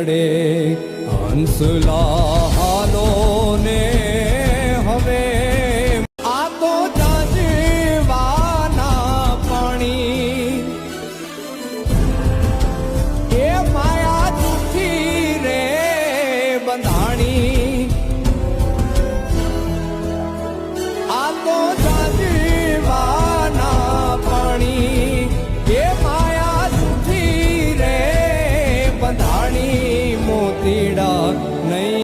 ચડે હંસલા હાલો ને હવે આ તો જાજવાના પાણી એ માયા જૂઠી રે બંધાણી